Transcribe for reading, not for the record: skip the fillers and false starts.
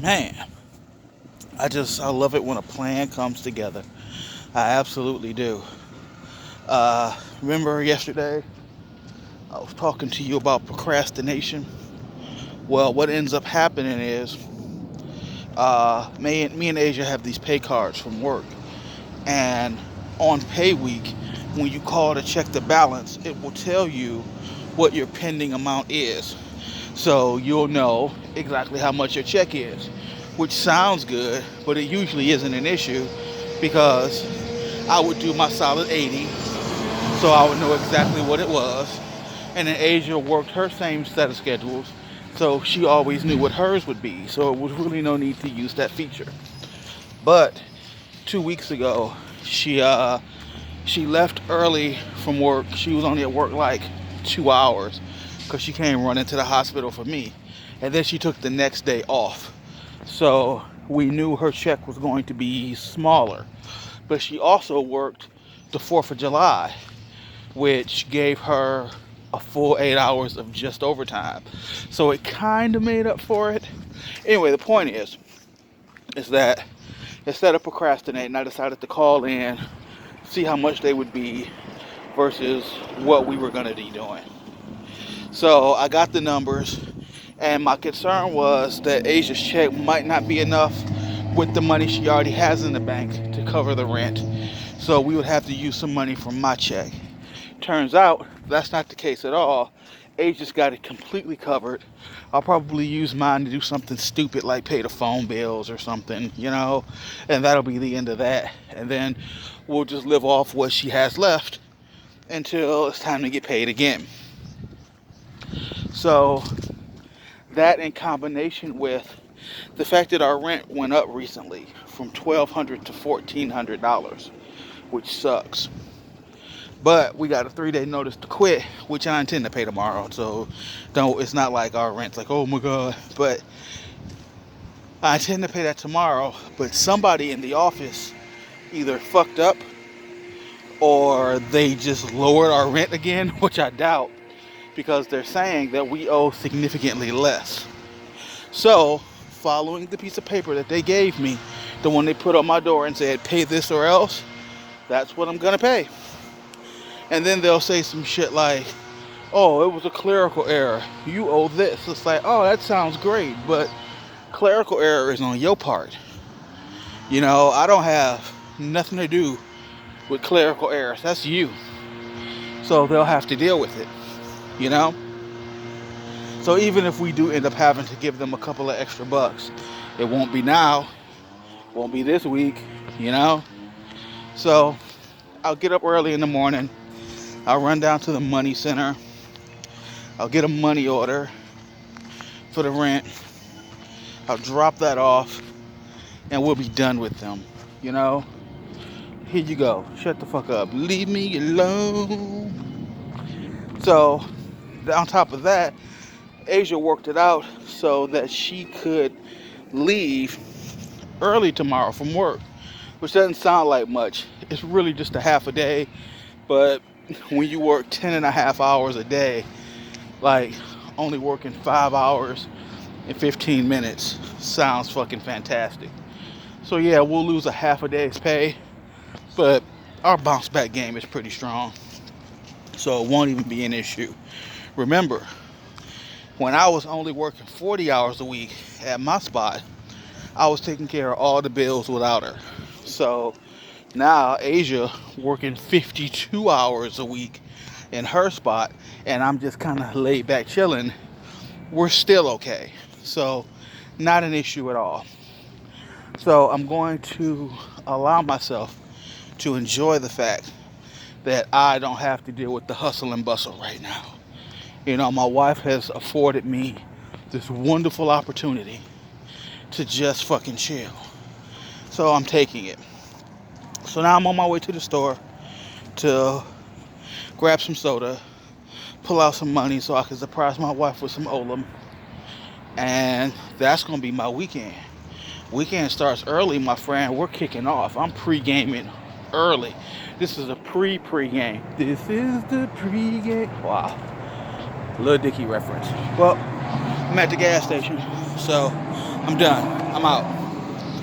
Man, I love it when a plan comes together. I absolutely do. Remember yesterday I was talking to you about procrastination? Well, what ends up happening is me and Asia have these pay cards from work, and on pay week, when you call to check the balance, it will tell you what your pending amount is. So you'll know exactly how much your check is, which sounds good, but it usually isn't an issue because I would do my solid 80, so I would know exactly what it was. And then Asia worked her same set of schedules, so she always knew what hers would be. So it was really no need to use that feature. But 2 weeks ago, she left early from work. She was only at work like 2 hours because she came running to the hospital for me, and then she took the next day off. So we knew her check was going to be smaller. But she also worked the 4th of July, which gave her a full 8 hours of just overtime. So it kind of made up for it. Anyway, the point is that instead of procrastinating, I decided to call in, see how much they would be versus what we were going to be doing. So I got the numbers, and my concern was that Asia's check might not be enough with the money she already has in the bank to cover the rent. So we would have to use some money from my check. Turns out that's not the case at all. Asia's got it completely covered. I'll probably use mine to do something stupid like pay the phone bills or something, and that'll be the end of that. And then we'll just live off what she has left until it's time to get paid again. So that in combination with the fact that our rent went up recently from $1,200 to $1,400, which sucks. But we got a 3-day notice to quit, which I intend to pay tomorrow. So it's not like our rent's like, oh my God. But I intend to pay that tomorrow. But somebody in the office either fucked up or they just lowered our rent again, which I doubt, because they're saying that we owe significantly less. So, following the piece of paper that they gave me, the one they put on my door and said, pay this or else, that's what I'm gonna pay. And then they'll say some shit like, oh, it was a clerical error. You owe this. It's like, oh, that sounds great, but clerical error is on your part. I don't have nothing to do with clerical errors. That's you. So they'll have to deal with it, you know? So even if we do end up having to give them a couple of extra bucks, it won't be now, won't be this week, So I'll get up early in the morning. I'll run down to the money center. I'll get a money order for the rent. I'll drop that off and we'll be done with them, Here you go. Shut the fuck up. Leave me alone. So, on top of that, Asia worked it out so that she could leave early tomorrow from work, which doesn't sound like much. It's really just a half a day, but when you work 10 and a half hours a day, like only working 5 hours and 15 minutes sounds fucking fantastic. So yeah, we'll lose a half a day's pay, but our bounce back game is pretty strong, so it won't even be an issue. Remember, when I was only working 40 hours a week at my spot, I was taking care of all the bills without her. So now Asia working 52 hours a week in her spot, and I'm just kind of laid back chilling. We're still okay. So not an issue at all. So I'm going to allow myself to enjoy the fact that I don't have to deal with the hustle and bustle right now. My wife has afforded me this wonderful opportunity to just fucking chill. So I'm taking it. So now I'm on my way to the store to grab some soda, pull out some money so I can surprise my wife with some Olam. And that's going to be my weekend. Weekend starts early, my friend. We're kicking off. I'm pre-gaming early. This is a pre-game. This is the pre-game. Wow. Lil Dicky reference. Well, I'm at the gas station, so I'm done. I'm out.